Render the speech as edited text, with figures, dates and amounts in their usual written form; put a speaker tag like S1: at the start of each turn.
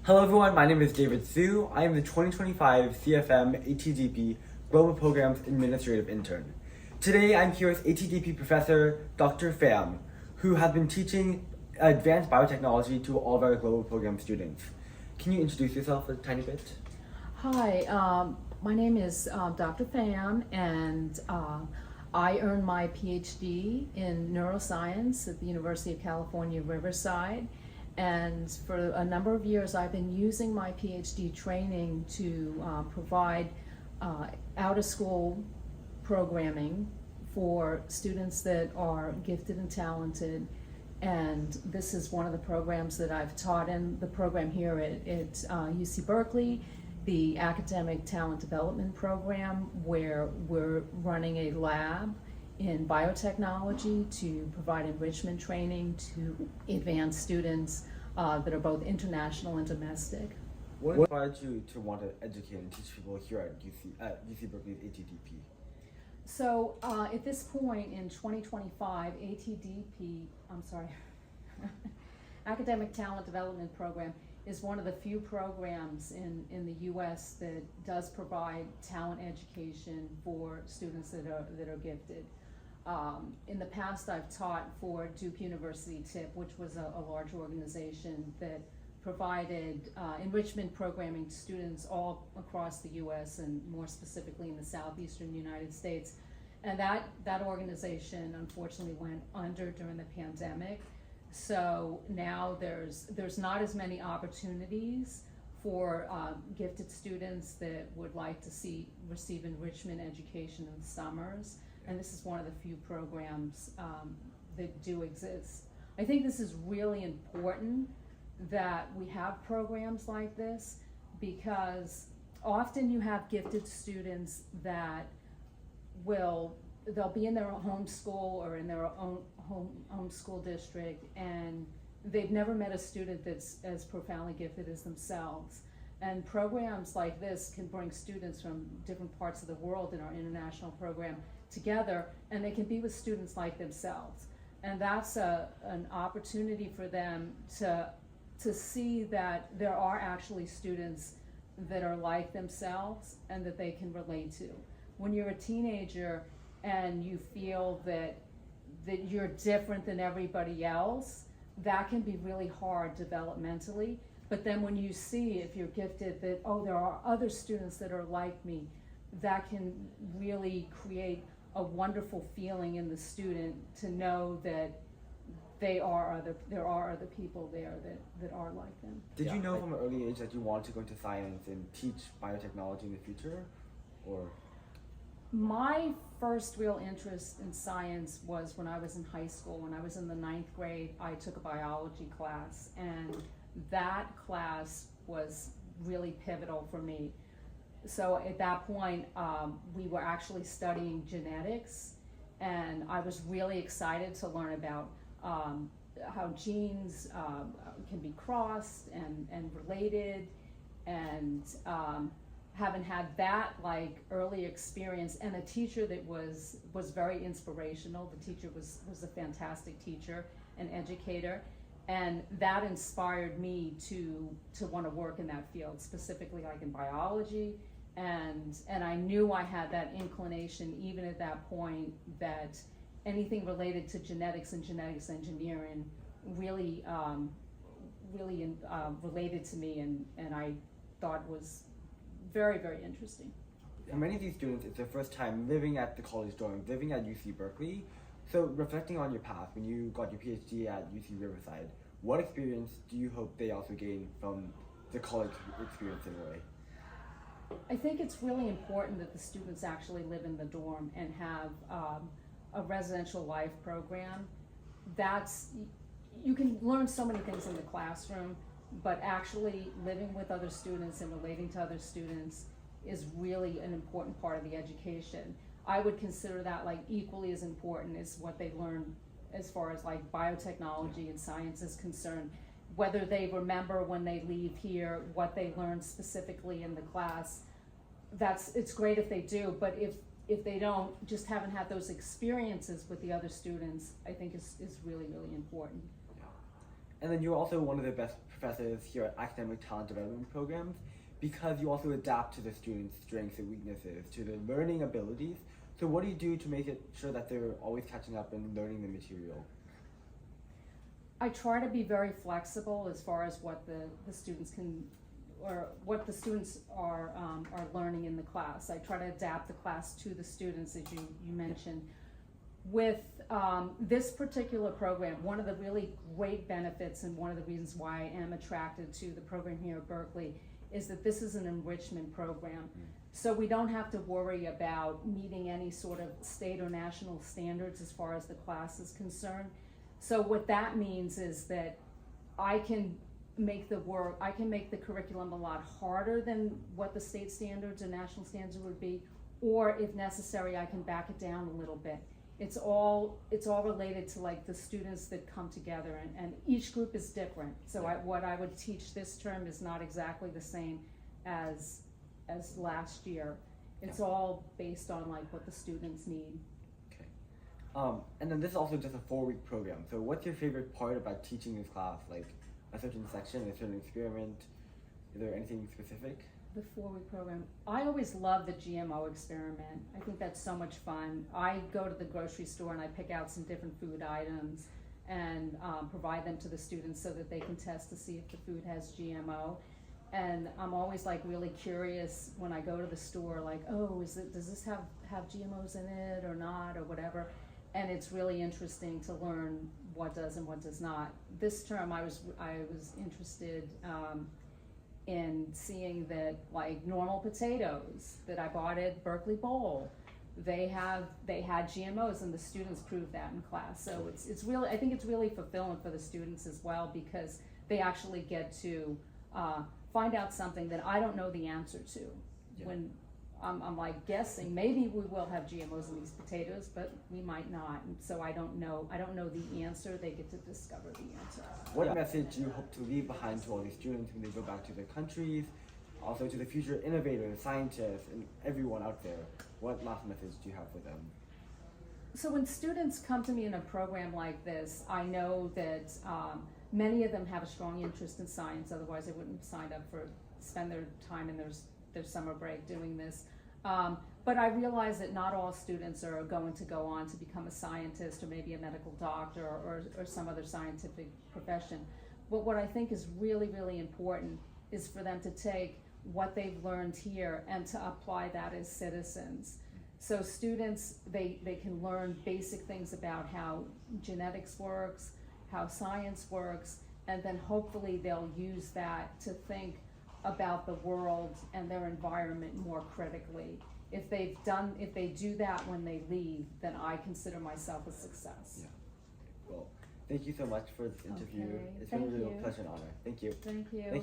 S1: Hello everyone, my name is David Su. I am the 2025 CFM ATDP Global Programs Administrative Intern. Today I'm here with ATDP Professor Dr. Pham, who has been teaching advanced biotechnology to all of our global program students. Can you introduce yourself a tiny bit?
S2: Hi, my name is Dr. Pham, and I earned my PhD in neuroscience at the University of California, Riverside. And for a number of years, I've been using my PhD training to provide out-of-school programming for students that are gifted and talented. And this is one of the programs that I've taught in, the program here at UC Berkeley, the Academic Talent Development Program, where we're running a lab in biotechnology to provide enrichment training to advanced students that are both international and domestic.
S1: What inspired you to want to educate and teach people here at UC Berkeley's ATDP?
S2: So at this point in 2025, Academic Talent Development Program is one of the few programs in the U.S. that does provide talent education for students that are gifted. In the past, I've taught for Duke University TIP, which was a large organization that provided enrichment programming to students all across the U.S. and more specifically in the southeastern United States. And that organization unfortunately went under during the pandemic. So now there's not as many opportunities for gifted students that would like to receive enrichment education in the summers. And this is one of the few programs that do exist. I think this is really important that we have programs like this, because often you have gifted students that they'll be in their home school or in their own home school district, and they've never met a student that's as profoundly gifted as themselves. And programs like this can bring students from different parts of the world in our international program together, and they can be with students like themselves. And that's an opportunity for them to see that there are actually students that are like themselves and that they can relate to. When you're a teenager and you feel that you're different than everybody else, that can be really hard developmentally. But then when you see, if you're gifted, that, oh, there are other students that are like me, that can really create a wonderful feeling in the student to know that there are other people there that are like them.
S1: Did you know from an early age that you wanted to go into science and teach biotechnology in the future, or?
S2: My first real interest in science was when I was in high school. When I was in the 9th grade, I took a biology class, and that class was really pivotal for me. So at that point, we were actually studying genetics, and I was really excited to learn about how genes can be crossed and related, and having had that early experience, and a teacher that was very inspirational. The teacher was a fantastic teacher and educator, and that inspired me to want to work in that field, specifically in biology. And I knew I had that inclination even at that point, that anything related to genetics and genetics engineering really related to me, and I thought was very, very interesting.
S1: For many of these students, it's their first time living at the college dorm, living at UC Berkeley. So reflecting on your path, when you got your PhD at UC Riverside, what experience do you hope they also gain from the college experience in a way?
S2: I think it's really important that the students actually live in the dorm and have a residential life program. You can learn so many things in the classroom, but actually living with other students and relating to other students is really an important part of the education. I would consider that equally as important as what they learn as far as biotechnology and science is concerned. Whether they remember when they leave here what they learned specifically in the class, it's great if they do, but if they don't, just haven't had those experiences with the other students, I think is really, really important.
S1: And then you're also one of the best professors here at Academic Talent Development Programs because you also adapt to the students' strengths and weaknesses, to their learning abilities. So what do you do to make it sure that they're always catching up and learning the material?
S2: I try to be very flexible as far as what the students can, or what the students are learning in the class. I try to adapt the class to the students, as you mentioned. With this particular program, one of the really great benefits and one of the reasons why I am attracted to the program here at Berkeley is that this is an enrichment program. So we don't have to worry about meeting any sort of state or national standards as far as the class is concerned. So what that means is that I can make the curriculum a lot harder than what the state standards or national standards would be, or if necessary, I can back it down a little bit. It's all related to like the students that come together, and each group is different. So what I would teach this term is not exactly the same as last year. It's all based on like what the students need.
S1: Okay. And then this is also just a 4-week program. So what's your favorite part about teaching this class? Like a certain section, a certain experiment? Is there anything specific?
S2: The 4-week program. I always love the GMO experiment. I think that's so much fun. I go to the grocery store and I pick out some different food items and provide them to the students so that they can test to see if the food has GMO. And I'm always like really curious when I go to the store, like, oh, does this have GMOs in it or not or whatever? And it's really interesting to learn what does and what does not. This term I was interested in seeing that like normal potatoes that I bought at Berkeley Bowl, they had GMOs, and the students proved that in class. So it's really, I think it's really fulfilling for the students as well, because they actually get to find out something that I don't know the answer to.
S1: Yeah.
S2: When I'm like guessing, maybe we will have GMOs in these potatoes, but we might not. And so I don't know the answer. They get to discover the answer.
S1: What message do you hope to leave behind to all these students when they go back to their countries, also to the future innovators, scientists, and everyone out there? What last message do you have for them?
S2: So when students come to me in a program like this, I know that many of them have a strong interest in science, otherwise they wouldn't have signed up spend their time in their summer break doing this. But I realize that not all students are going to go on to become a scientist or maybe a medical doctor or some other scientific profession. But what I think is really, really important is for them to take what they've learned here and to apply that as citizens. So students, they can learn basic things about how genetics works, how science works, and then hopefully they'll use that to think about the world and their environment more critically. If they do that when they leave, then I consider myself a success.
S1: Yeah. Well, thank you so much for this interview.
S2: Okay.
S1: It's been a
S2: Thank
S1: real
S2: you.
S1: pleasure and honor. Thank you.
S2: Thank you.
S1: Thank you.